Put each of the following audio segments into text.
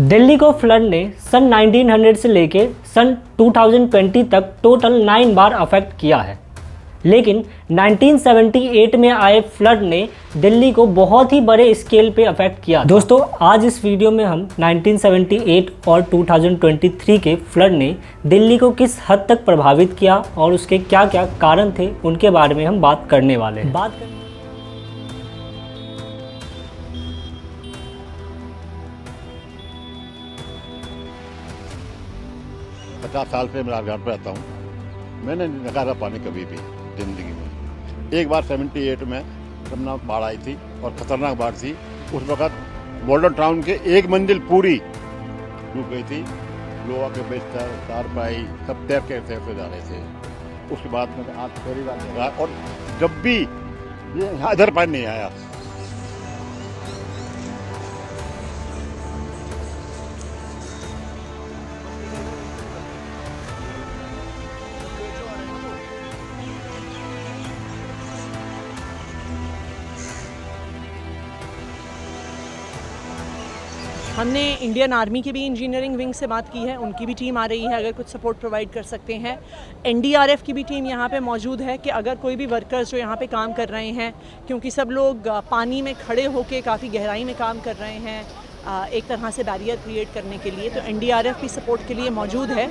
दिल्ली को फ्लड ने सन 1900 से लेकर सन 2020 तक टोटल 9 बार अफेक्ट किया है, लेकिन 1978 में आए फ्लड ने दिल्ली को बहुत ही बड़े स्केल पे अफेक्ट किया। दोस्तों, आज इस वीडियो में हम 1978 और 2023 के फ्लड ने दिल्ली को किस हद तक प्रभावित किया और उसके क्या क्या कारण थे उनके बारे में हम बात करने वाले हैं। 50 साल से मैं घर पर रहता हूँ। मैंने नहीं देखा था पानी कभी भी ज़िंदगी में। एक बार 78 में जब बाढ़ आई थी और ख़तरनाक बाढ़ थी, उस वक़्त गोल्डन टाउन के एक मंजिल पूरी डूब गई थी। लोहा के बिस्तर, चारपाई सब तैर के से जा रहे थे। उसके बाद में आज पहली बार देखा, और जब भी ये यहाँ इधर पानी नहीं आया। हमने इंडियन आर्मी की भी इंजीनियरिंग विंग से बात की है, उनकी भी टीम आ रही है अगर कुछ सपोर्ट प्रोवाइड कर सकते हैं। एनडीआरएफ की भी टीम यहाँ पे मौजूद है कि अगर कोई भी वर्कर्स जो यहाँ पे काम कर रहे हैं, क्योंकि सब लोग पानी में खड़े होकर काफ़ी गहराई में काम कर रहे हैं एक तरह से बैरियर क्रिएट करने के लिए, तो एनडीआरएफ भी सपोर्ट के लिए मौजूद है।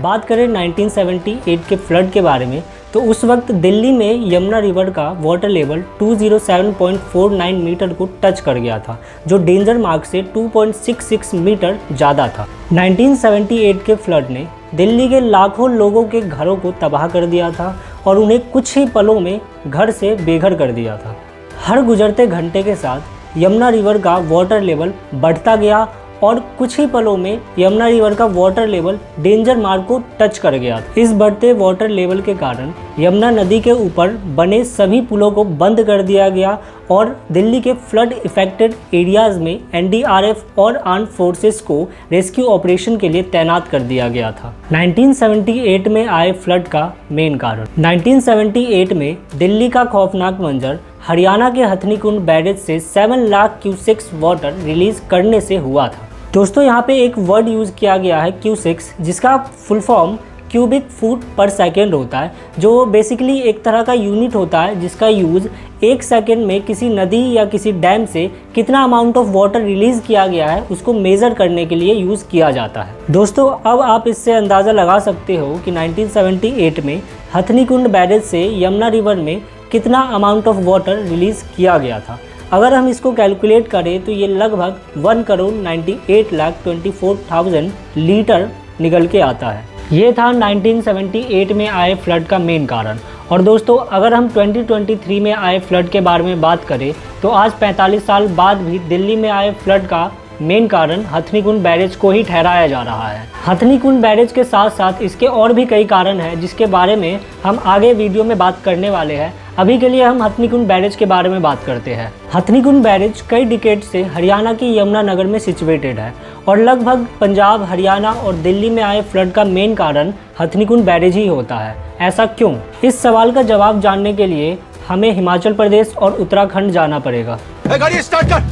बात करें 1978 के फ्लड के बारे में, तो उस वक्त दिल्ली में यमुना रिवर का वाटर लेवल 207.49 मीटर को टच कर गया था, जो डेंजर मार्क से 2.66 मीटर ज़्यादा था। 1978 के फ्लड ने दिल्ली के लाखों लोगों के घरों को तबाह कर दिया था और उन्हें कुछ ही पलों में घर से बेघर कर दिया था। हर गुजरते घंटे के साथ यमुना रिवर का वाटर लेवल बढ़ता गया और कुछ ही पलों में यमुना रिवर का वाटर लेवल डेंजर मार्क को टच कर गया। इस बढ़ते वाटर लेवल के कारण यमुना नदी के ऊपर बने सभी पुलों को बंद कर दिया गया और दिल्ली के फ्लड इफेक्टेड एरियाज में एनडीआरएफ और आर्म्ड फोर्सेस को रेस्क्यू ऑपरेशन के लिए तैनात कर दिया गया था। 1978 में आए फ्लड का मेन कारण 1978 में दिल्ली का खौफनाक मंजर हरियाणा के हथनीकुंड बैरेज से 7 लाख क्यूसेक्स वाटर रिलीज करने से हुआ था। दोस्तों, यहाँ पे एक वर्ड यूज़ किया गया है क्यूसेक्स, जिसका फुल फॉर्म क्यूबिक फुट पर सेकेंड होता है, जो बेसिकली एक तरह का यूनिट होता है जिसका यूज़ एक सेकेंड में किसी नदी या किसी डैम से कितना अमाउंट ऑफ वाटर रिलीज़ किया गया है उसको मेज़र करने के लिए यूज़ किया जाता है। दोस्तों, अब आप इससे अंदाज़ा लगा सकते हो कि 1978 में हथनीकुंड बैरेज से यमुना रिवर में कितना अमाउंट ऑफ वाटर रिलीज़ किया गया था। अगर हम इसको कैलकुलेट करें तो ये लगभग 1,98,24,000 लीटर निकल के आता है। ये था 1978 में आए फ्लड का मेन कारण। और दोस्तों, अगर हम 2023 में आए फ्लड के बारे में बात करें तो आज 45 साल बाद भी दिल्ली में आए फ्लड का मेन कारण हथनीकुंड बैरेज को ही ठहराया जा रहा है। हथनीकुंड बैरेज के साथ साथ इसके और भी कई कारण हैं जिसके बारे में हम आगे वीडियो में बात करने वाले हैं। अभी के लिए हम हथनीकुंड बैरेज के बारे में बात करते हैं। हथनीकुंड बैरेज कई डिकेड से हरियाणा की यमुना नगर में सिचुएटेड है और लगभग पंजाब, हरियाणा और दिल्ली में आए फ्लड का मेन कारण हथनीकुंड बैरेज ही होता है। ऐसा क्यों? इस सवाल का जवाब जानने के लिए हमें हिमाचल प्रदेश और उत्तराखंड जाना पड़ेगा। गाड़ी स्टार्ट कर।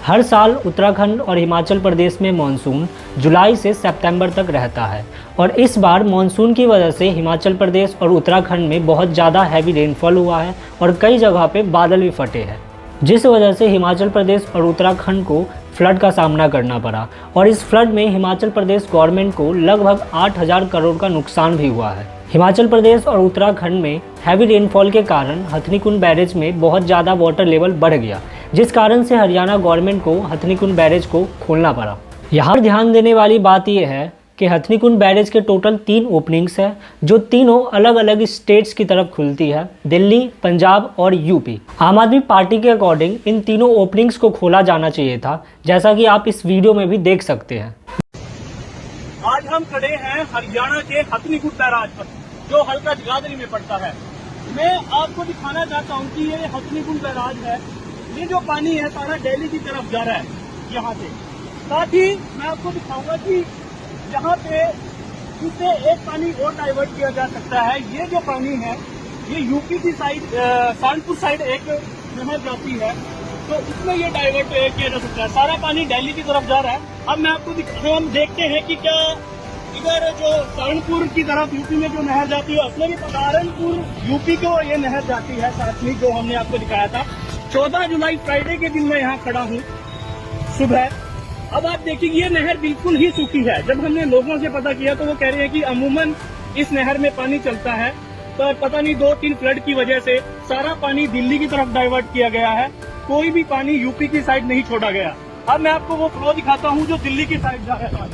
हर साल उत्तराखंड और हिमाचल प्रदेश में मानसून जुलाई से सितंबर तक रहता है और इस बार मानसून की वजह से हिमाचल प्रदेश और उत्तराखंड में बहुत ज़्यादा हैवी रेनफॉल हुआ है और कई जगह पे बादल भी फटे हैं, जिस वजह से हिमाचल प्रदेश और उत्तराखंड को फ्लड का सामना करना पड़ा। और इस फ्लड में हिमाचल प्रदेश गवर्नमेंट को लगभग 8,000 करोड़ का नुकसान भी हुआ है। हिमाचल प्रदेश और उत्तराखंड में हैवी रेनफॉल के कारण हथनीकुंड बैरेज में बहुत ज़्यादा वाटर लेवल बढ़ गया, जिस कारण से हरियाणा गवर्नमेंट को हथनीकुंड बैरेज को खोलना पड़ा। यहाँ ध्यान देने वाली बात यह है कि हथनीकुंड बैरेज के टोटल 3 ओपनिंग्स हैं, जो तीनों अलग अलग स्टेट्स की तरफ खुलती है, दिल्ली, पंजाब और यूपी। आम आदमी पार्टी के अकॉर्डिंग इन तीनों ओपनिंग्स को खोला जाना चाहिए था, जैसा कि आप इस वीडियो में भी देख सकते हैं। आज हम खड़े हैं हरियाणा के हथनीकुंड बैराज पर, जो हल्का जगाधरी में पड़ता है। मैं आपको दिखाना चाहता हूँ कि ये हथनीकुंड बैराज है। ये जो पानी है सारा दिल्ली की तरफ जा रहा है यहाँ से। साथ ही मैं आपको दिखाऊंगा कि यहाँ पे इससे एक पानी और डाइवर्ट किया जा सकता है। ये जो पानी है ये यूपी की साइड, कानपुर साइड एक नहर जाती है, तो उसमें ये डाइवर्ट किया जा सकता है। सारा पानी दिल्ली की तरफ जा रहा है। अब मैं आपको हम देखते हैं कि क्या इधर जो सहारनपुर की तरफ यूपी में जो नहर जाती है, उसमें भी सहारनपुर यूपी को ये नहर जाती है साथ में, जो हमने आपको दिखाया था। 14 जुलाई फ्राइडे के दिन मैं यहाँ खड़ा हूँ सुबह। अब आप देखिए ये नहर बिल्कुल ही सूखी है। जब हमने लोगों से पता किया तो वो कह रहे हैं कि अमूमन इस नहर में पानी चलता है, पर पता नहीं 2-3 फ्लड की वजह से सारा पानी दिल्ली की तरफ डाइवर्ट किया गया है। कोई भी पानी यूपी की साइड नहीं छोड़ा गया। अब मैं आपको वो फ्लो दिखाता हूँ जो दिल्ली की साइड जा रहा है।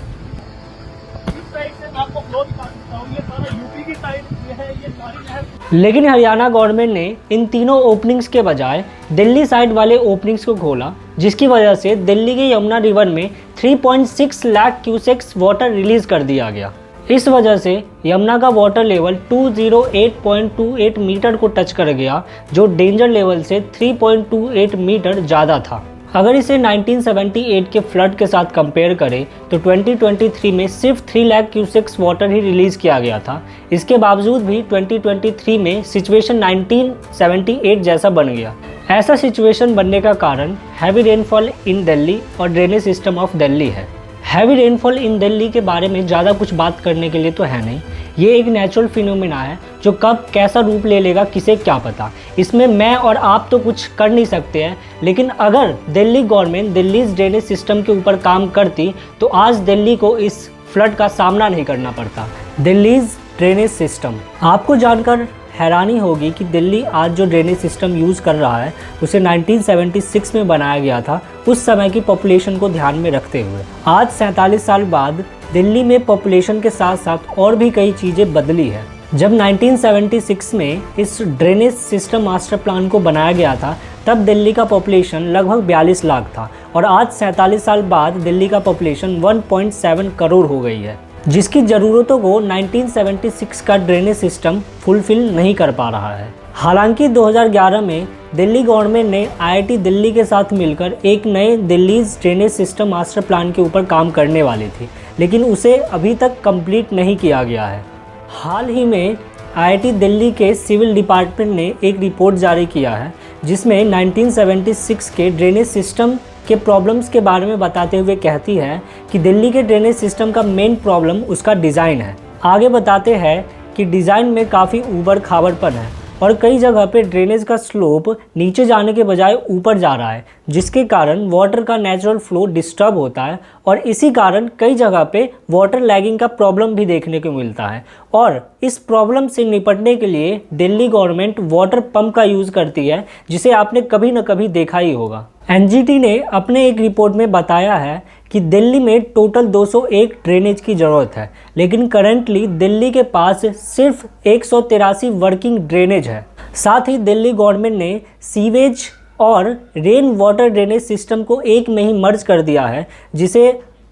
इस साइड से मैं आपको फ्लो दिखा सकता हूँ। ये सारा यूपी की साइड ये है, ये सारी नहर। लेकिन हरियाणा गवर्नमेंट ने इन तीनों ओपनिंग्स के बजाय दिल्ली साइड वाले ओपनिंग्स को खोला, जिसकी वजह से दिल्ली के यमुना रिवर में 3.6 लाख क्यूसेक्स वाटर रिलीज कर दिया गया। इस वजह से यमुना का वाटर लेवल 208.28 मीटर को टच कर गया, जो डेंजर लेवल से 3.28 मीटर ज़्यादा था। अगर इसे 1978 के फ्लड के साथ कंपेयर करें तो 2023 में सिर्फ 3 लाख क्यूसेक्स वाटर ही रिलीज़ किया गया था। इसके बावजूद भी 2023 में सिचुएशन 1978 जैसा बन गया। ऐसा सिचुएशन बनने का कारण हैवी रेनफॉल इन दिल्ली और ड्रेनेज सिस्टम ऑफ दिल्ली है। हैवी रेनफॉल इन दिल्ली के बारे में ज़्यादा कुछ बात करने के लिए तो है नहीं। ये एक नेचुरल फिनोमेना है जो कब कैसा रूप ले लेगा किसे क्या पता। इसमें मैं और आप तो कुछ कर नहीं सकते हैं, लेकिन अगर Delhi government Delhi drainage system के ऊपर काम करती तो आज दिल्ली को इस फ्लड का सामना नहीं करना पड़ता। दिल्ली ड्रेनेज सिस्टम, आपको जानकर हैरानी होगी कि दिल्ली आज जो ड्रेनेज सिस्टम यूज़ कर रहा है उसे 1976 में बनाया गया था, उस समय की पॉपुलेशन को ध्यान में रखते हुए। आज 47 साल बाद दिल्ली में पॉपुलेशन के साथ साथ और भी कई चीज़ें बदली है। जब 1976 में इस ड्रेनेज सिस्टम मास्टर प्लान को बनाया गया था तब दिल्ली का पॉपुलेशन लगभग 42 लाख था और आज 47 साल बाद दिल्ली का पॉपुलेशन 1.7 करोड़ हो गई है, जिसकी ज़रूरतों को 1976 का ड्रेनेज सिस्टम फुलफिल नहीं कर पा रहा है। हालांकि 2011 में दिल्ली गवर्नमेंट ने IIT दिल्ली के साथ मिलकर एक नए Delhi drainage system master plan के ऊपर काम करने वाली थी, लेकिन उसे अभी तक कंप्लीट नहीं किया गया है। हाल ही में IIT दिल्ली के सिविल डिपार्टमेंट ने एक रिपोर्ट जारी किया है जिसमें 1976 के ड्रेनेज सिस्टम के प्रॉब्लम्स के बारे में बताते हुए कहती है कि दिल्ली के ड्रेनेज सिस्टम का मेन प्रॉब्लम उसका डिज़ाइन है। आगे बताते हैं कि डिज़ाइन में काफ़ी ऊबड़ खाबड़पन है और कई जगह पे ड्रेनेज का स्लोप नीचे जाने के बजाय ऊपर जा रहा है, जिसके कारण वाटर का नेचुरल फ्लो डिस्टर्ब होता है और इसी कारण कई जगह पे वाटर लैगिंग का प्रॉब्लम भी देखने को मिलता है। और इस प्रॉब्लम से निपटने के लिए दिल्ली गवर्नमेंट वाटर पंप का यूज़ करती है, जिसे आपने कभी न कभी देखा ही होगा। NGT ने अपने एक रिपोर्ट में बताया है कि दिल्ली में टोटल 201 ड्रेनेज की ज़रूरत है, लेकिन करंटली दिल्ली के पास सिर्फ 183 वर्किंग ड्रेनेज है। साथ ही दिल्ली गवर्नमेंट ने सीवेज और रेन वाटर ड्रेनेज सिस्टम को एक में ही मर्ज कर दिया है, जिसे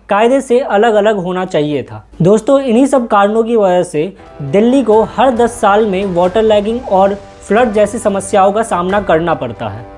कायदे से अलग अलग होना चाहिए था। दोस्तों, इन्हीं सब कारणों की वजह से दिल्ली को हर 10 साल में वाटर लैगिंग और फ्लड जैसी समस्याओं का सामना करना पड़ता है।